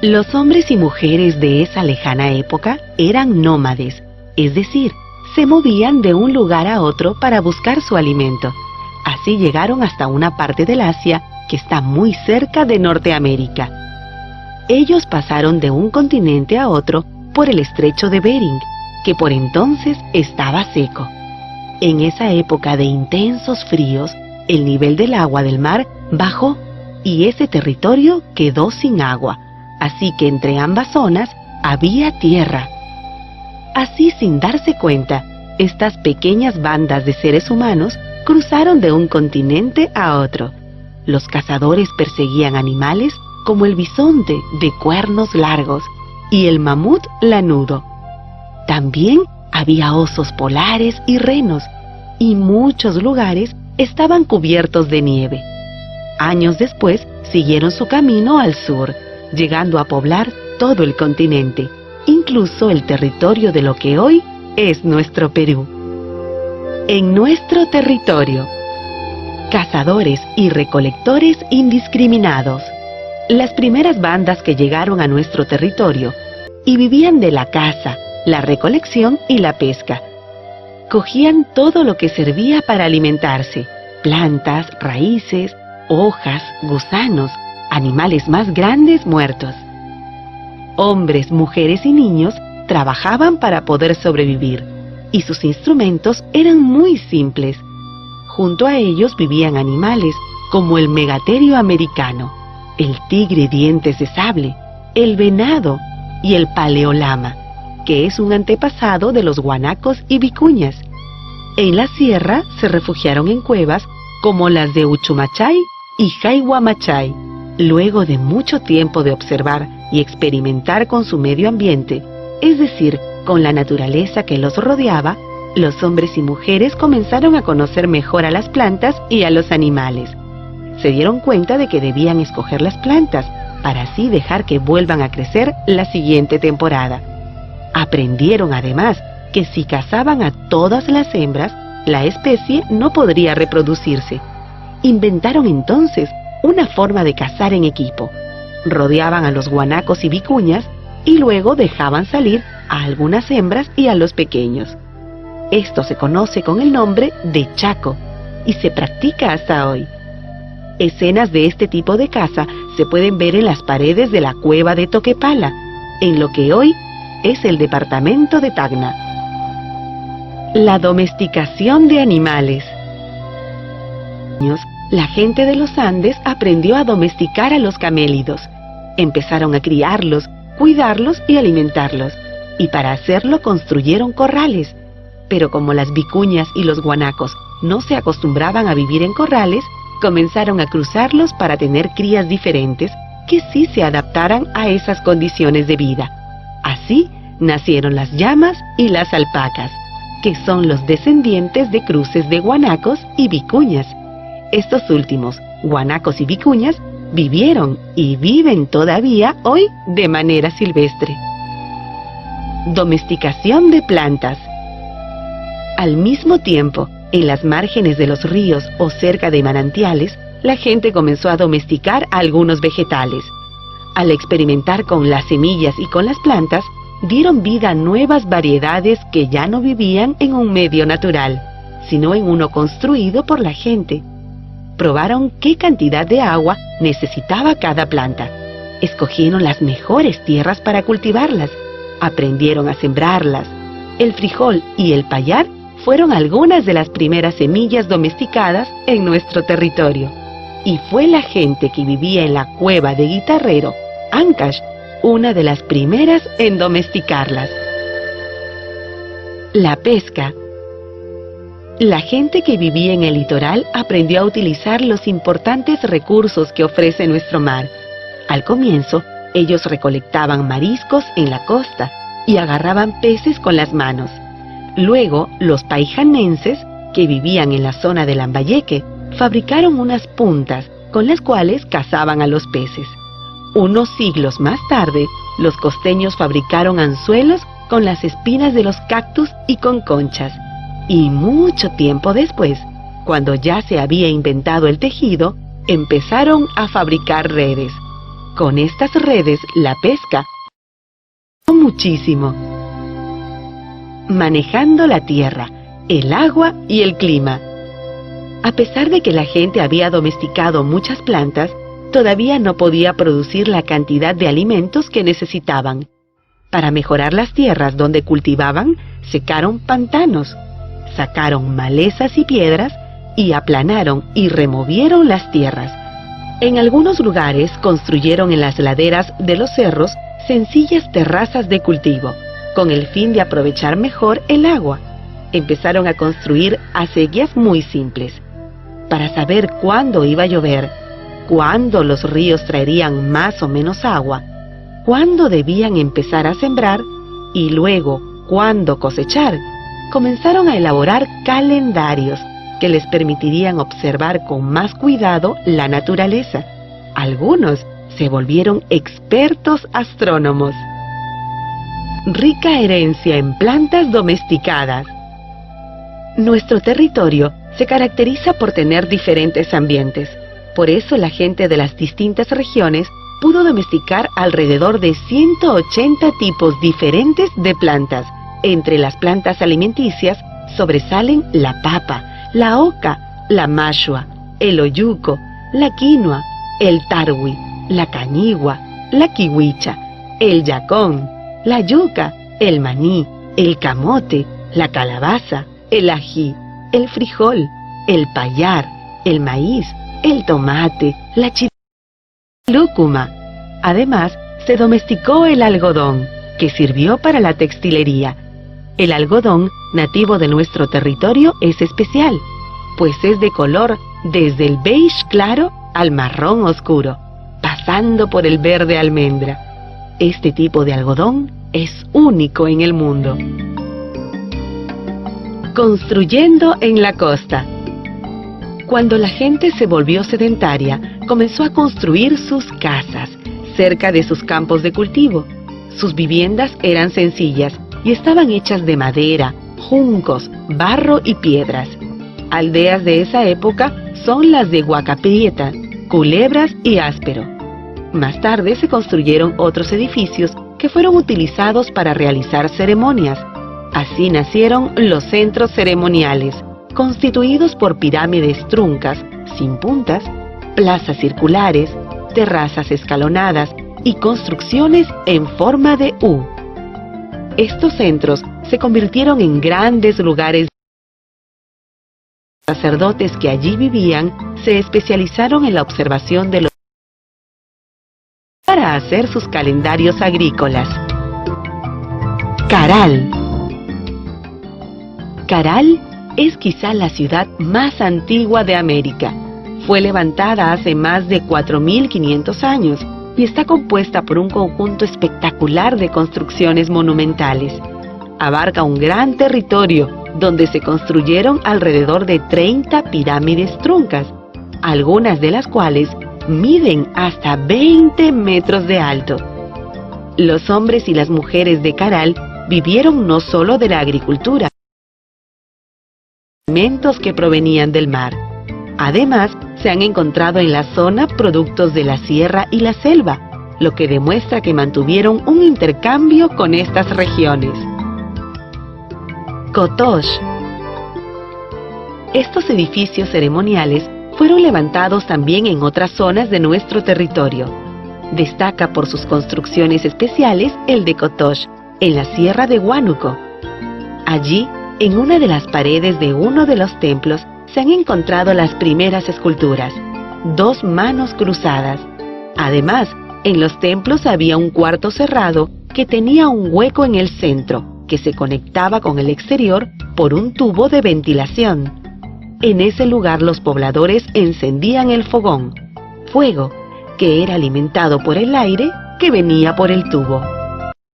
Los hombres y mujeres de esa lejana época eran nómades, es decir, se movían de un lugar a otro para buscar su alimento. Así llegaron hasta una parte del Asia que está muy cerca de Norteamérica. Ellos pasaron de un continente a otro por el estrecho de Bering, que por entonces estaba seco. En esa época de intensos fríos, el nivel del agua del mar bajó y ese territorio quedó sin agua, así que entre ambas zonas había tierra. Así, sin darse cuenta, estas pequeñas bandas de seres humanos cruzaron de un continente a otro. Los cazadores perseguían animales como el bisonte de cuernos largos y el mamut lanudo. También había osos polares y renos, y muchos lugares estaban cubiertos de nieve. Años después siguieron su camino al sur, llegando a poblar todo el continente, incluso el territorio de lo que hoy es nuestro Perú. En nuestro territorio, cazadores y recolectores indiscriminados. Las primeras bandas que llegaron a nuestro territorio y vivían de la caza, la recolección y la pesca. Cogían todo lo que servía para alimentarse: plantas, raíces, hojas, gusanos, animales más grandes muertos. Hombres, mujeres y niños trabajaban para poder sobrevivir, y sus instrumentos eran muy simples. Junto a ellos vivían animales como el megaterio americano, el tigre dientes de sable, el venado y el paleolama, que es un antepasado de los guanacos y vicuñas. En la sierra se refugiaron en cuevas como las de Uchumachay y Jayhuamachay. Luego de mucho tiempo de observar y experimentar con su medio ambiente, es decir, con la naturaleza que los rodeaba, los hombres y mujeres comenzaron a conocer mejor a las plantas y a los animales. Se dieron cuenta de que debían escoger las plantas para así dejar que vuelvan a crecer la siguiente temporada. Aprendieron además que si cazaban a todas las hembras, la especie no podría reproducirse. Inventaron entonces una forma de cazar en equipo. Rodeaban a los guanacos y vicuñas y luego dejaban salir a algunas hembras y a los pequeños. Esto se conoce con el nombre de chaco y se practica hasta hoy. Escenas de este tipo de caza se pueden ver en las paredes de la cueva de Toquepala, en lo que hoy es el departamento de Tacna. La domesticación de animales. La gente de los Andes aprendió a domesticar a los camélidos. Empezaron a criarlos, cuidarlos y alimentarlos, y para hacerlo construyeron corrales. Pero como las vicuñas y los guanacos no se acostumbraban a vivir en corrales, comenzaron a cruzarlos para tener crías diferentes que sí se adaptaran a esas condiciones de vida. Así nacieron las llamas y las alpacas, que son los descendientes de cruces de guanacos y vicuñas. Estos últimos, guanacos y vicuñas, vivieron y viven todavía hoy de manera silvestre. Domesticación de plantas. Al mismo tiempo, en las márgenes de los ríos o cerca de manantiales, la gente comenzó a domesticar algunos vegetales. Al experimentar con las semillas y con las plantas, dieron vida a nuevas variedades que ya no vivían en un medio natural, sino en uno construido por la gente. Probaron qué cantidad de agua necesitaba cada planta. Escogieron las mejores tierras para cultivarlas. Aprendieron a sembrarlas. El frijol y el payar fueron algunas de las primeras semillas domesticadas en nuestro territorio. Y fue la gente que vivía en la cueva de Guitarrero, Ancash, una de las primeras en domesticarlas. La pesca. La gente que vivía en el litoral aprendió a utilizar los importantes recursos que ofrece nuestro mar. Al comienzo, ellos recolectaban mariscos en la costa y agarraban peces con las manos. Luego, los paijanenses, que vivían en la zona de Lambayeque, fabricaron unas puntas con las cuales cazaban a los peces. Unos siglos más tarde, los costeños fabricaron anzuelos con las espinas de los cactus y con conchas. Y mucho tiempo después, cuando ya se había inventado el tejido, empezaron a fabricar redes. Con estas redes, la pesca muchísimo, manejando la tierra, el agua y el clima. A pesar de que la gente había domesticado muchas plantas, todavía no podía producir la cantidad de alimentos que necesitaban. Para mejorar las tierras donde cultivaban, secaron pantanos, sacaron malezas y piedras y aplanaron y removieron las tierras. En algunos lugares construyeron en las laderas de los cerros sencillas terrazas de cultivo, con el fin de aprovechar mejor el agua. Empezaron a construir acequias muy simples, para saber cuándo iba a llover, cuándo los ríos traerían más o menos agua, cuándo debían empezar a sembrar y luego cuándo cosechar. Comenzaron a elaborar calendarios que les permitirían observar con más cuidado la naturaleza. Algunos se volvieron expertos astrónomos. Rica herencia en plantas domesticadas. Nuestro territorio se caracteriza por tener diferentes ambientes. Por eso la gente de las distintas regiones pudo domesticar alrededor de 180 tipos diferentes de plantas. Entre las plantas alimenticias sobresalen la papa, la oca, la mashua, el oyuco, la quinoa, el tarwi, la cañigua, la kiwicha, el yacón, la yuca, el maní, el camote, la calabaza, el ají, el frijol, el payar, el maíz, el tomate, la lúcuma. Además, se domesticó el algodón, que sirvió para la textilería. El algodón, nativo de nuestro territorio, es especial, pues es de color desde el beige claro al marrón oscuro, pasando por el verde almendra. Este tipo de algodón es único en el mundo. Construyendo en la costa. Cuando la gente se volvió sedentaria, comenzó a construir sus casas cerca de sus campos de cultivo. Sus viviendas eran sencillas y estaban hechas de madera, juncos, barro y piedras. Aldeas de esa época son las de Huacaprieta, Culebras y Áspero. Más tarde se construyeron otros edificios que fueron utilizados para realizar ceremonias. Así nacieron los centros ceremoniales, constituidos por pirámides truncas, sin puntas, plazas circulares, terrazas escalonadas y construcciones en forma de U. Estos centros se convirtieron en grandes lugares. Los sacerdotes que allí vivían se especializaron en la observación de los para hacer sus calendarios agrícolas. Caral. Caral es quizá la ciudad más antigua de América. Fue levantada hace más de 4.500 años y está compuesta por un conjunto espectacular de construcciones monumentales. Abarca un gran territorio donde se construyeron alrededor de 30 pirámides truncas, algunas de las cuales miden hasta 20 metros de alto. Los hombres y las mujeres de Caral vivieron no solo de la agricultura, alimentos que provenían del mar. Además, se han encontrado en la zona productos de la sierra y la selva, lo que demuestra que mantuvieron un intercambio con estas regiones. Kotosh. Estos edificios ceremoniales fueron levantados también en otras zonas de nuestro territorio. Destaca por sus construcciones especiales el de Kotosh, en la sierra de Huánuco. Allí, en una de las paredes de uno de los templos, se han encontrado las primeras esculturas, 2 manos cruzadas. Además, en los templos había un cuarto cerrado que tenía un hueco en el centro, que se conectaba con el exterior por un tubo de ventilación. En ese lugar los pobladores encendían el fogón, fuego que era alimentado por el aire que venía por el tubo.